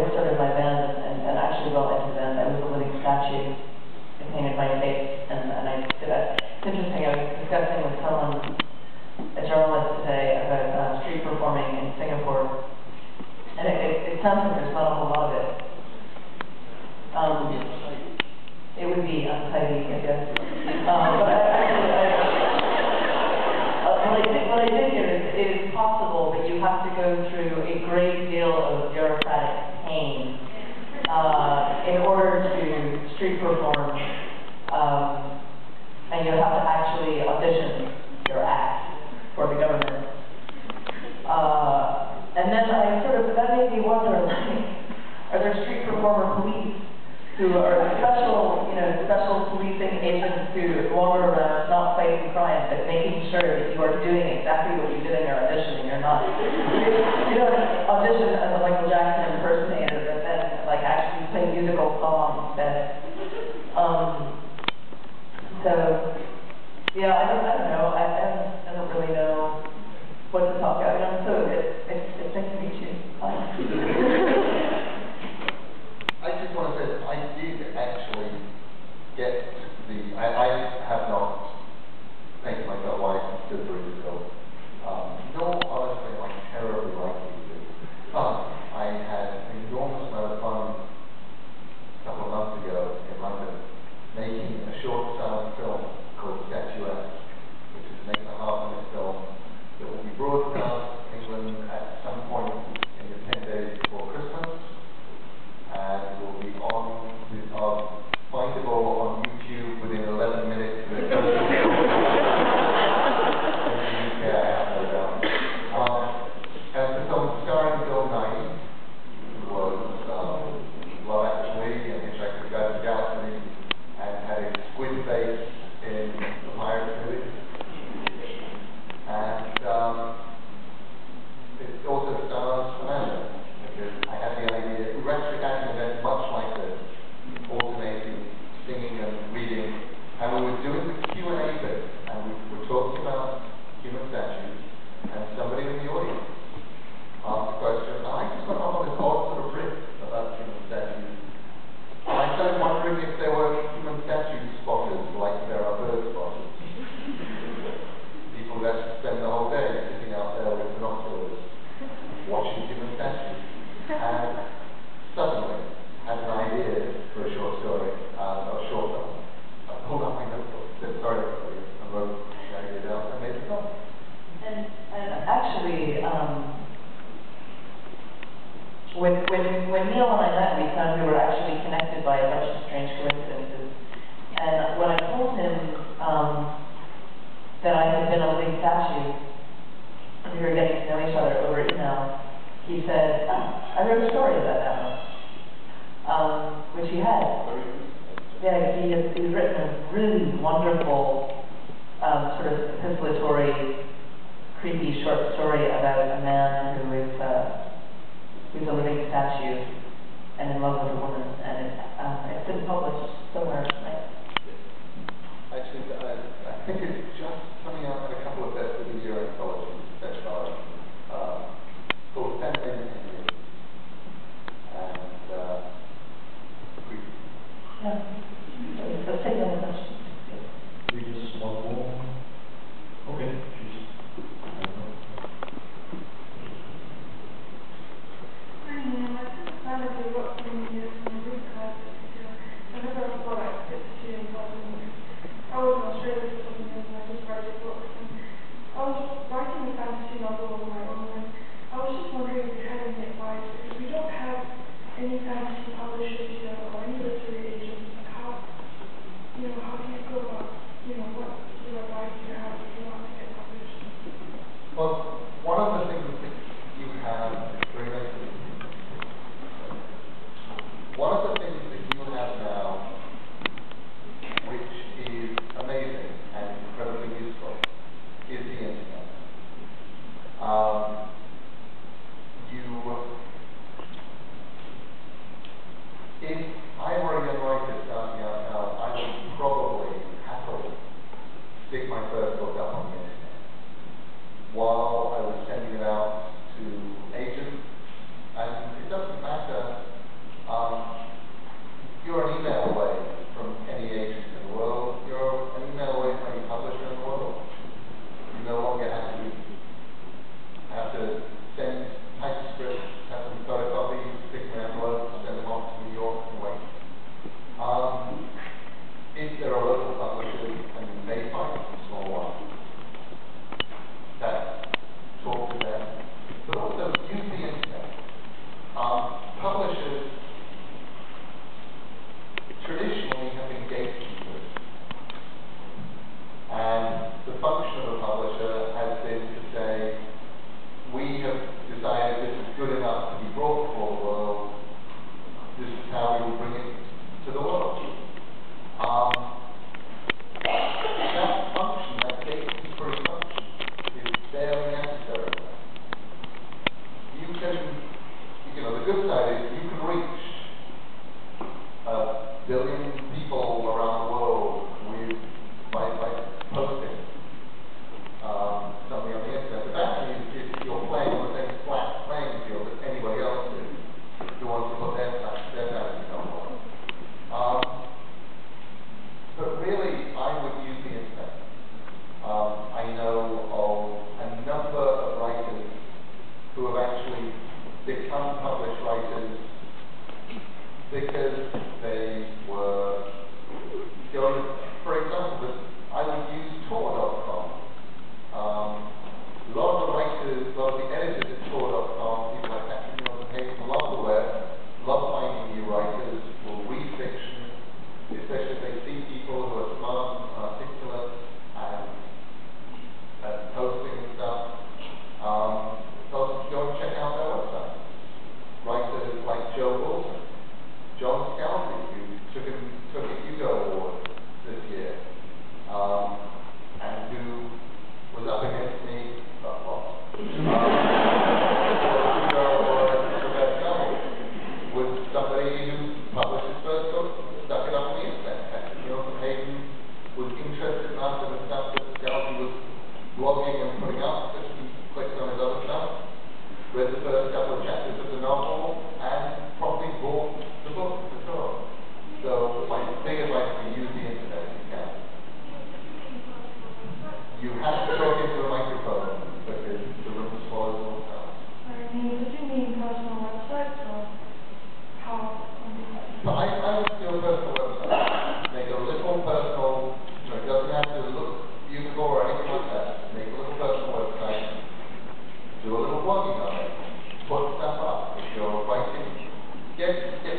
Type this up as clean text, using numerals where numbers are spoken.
I started my band, and actually well into the band, I was a living statue. I painted my face, and I did that. It's interesting, I was discussing with someone, a journalist today, about street performing in Singapore, and it sounds like there's not a whole lot of it. It would be untidy, I guess. What I did hear is it is possible that you have to go through a great deal of bureaucratic pain in order to street perform, and you have to actually audition your act for the government. And then that made me wonder, like, are there street performer police who are special policing agents who wander around not fighting crime, but making sure that you are doing exactly what you did in your audition, and you're not, you don't audition as a Michael Jackson impersonator, but then, like, actually play musical songs instead. So, yeah, I don't know, I don't really know what to talk about, so it's nice to meet you. I just want to say that I did actually get I have not painted myself white and stood for it ago. Nor honestly am I terribly likely to do. I had an enormous amount of fun a couple of months ago in London making a short silent film called Statuette, which is an 8.5-minute film that will be broadcast in England at some point in the 10 days before Christmas, and will be findable on YouTube within 11 minutes of it. And the film starring Bill Nye, who was Love Actually and Hitchhiker's Guide to the Galaxy, and had a squid face in the Pirates movie. And it also stars Amanda, because I had the idea. We were actually having an event much like this, alternating singing and reading, and we were doing the Q&A bit, and we were talking about human statues, and somebody in the audience asked a question, and I just went off on this odd sort of riff about human statues. And I started wondering if there were human statue spotters like there are bird spotters. People who actually spend the whole day sitting out there with binoculars watching human statues. And suddenly had an idea for a short story, a short film. I pulled up my notebook, said sorry everybody, and wrote the idea down and made the film. And actually, when Neil and I met, we found we were actually connected by a bunch of strange coincidences. And when I told him that I had been a living statue, and we were getting to know each other over email, he said, I wrote a story about that one, which he had. Yeah, he's written a really wonderful, sort of epistolatory, creepy short story about a man who is who's a living statue and in love with a woman, and it's been published somewhere. Actually, I think it's just coming out in a couple of best of the year anthologies, called 10 Minutes in Years. And Let's take another question. We just one more. Okay. Hi, Neil. I just found out you got some years from a root class this year. I never thought I'd get to see you in person. I was in Australia for some years and I just read your books. And I was writing a fantasy novel of my own, and I was just wondering if you had any advice, because we don't have any fantasy publishers here or any literary agents. How do you go about, what sort of advice do you have if you want to get published? well, one of the things that you have, very nice to meet you. One of the things that you have now, which is amazing and incredibly useful, is the internet. If I were a young writer starting out now, I would probably happily stick my first book up on the internet while I was sending it out to agents. And it doesn't matter reached 1 billion people around the world by posting something on the internet. But actually, if you're playing on the same flat playing field that anybody else is, who wants to put their fantasy novel on. But really, I would use the internet. I know of a number of writers who have actually become published writers because they were going, for example, I would use Tor.com. A lot of the writers, a lot of the editors at Tor.com, people like Patrick Mills and Hayden, love the web, love finding new writers, will read fiction, especially if they see people who are smart and articulate and posting and stuff. They'll go and check out their website. Writers like Joe Wilson, John Scalzi, who took a Hugo Award this year, and who was up against me, not lost. Hugo Award for best novel, was somebody who published his first book, stuck it up on the internet. Patrick Mills and Hayden was interested enough in the stuff that Scalzi was blogging and putting up, that he clicked on his other stuff, read the first couple of chapters of the novel, and probably bought the book for sure. So my big advice is use the internet if you can. You have to talk into a microphone because the room swallows all sound. Did you mean personal websites or how? So I would do a personal website. Make a little personal, it doesn't have to look beautiful or anything like that. Make a little personal website. Do a little blogging on it. Put stuff up. If you're writing, get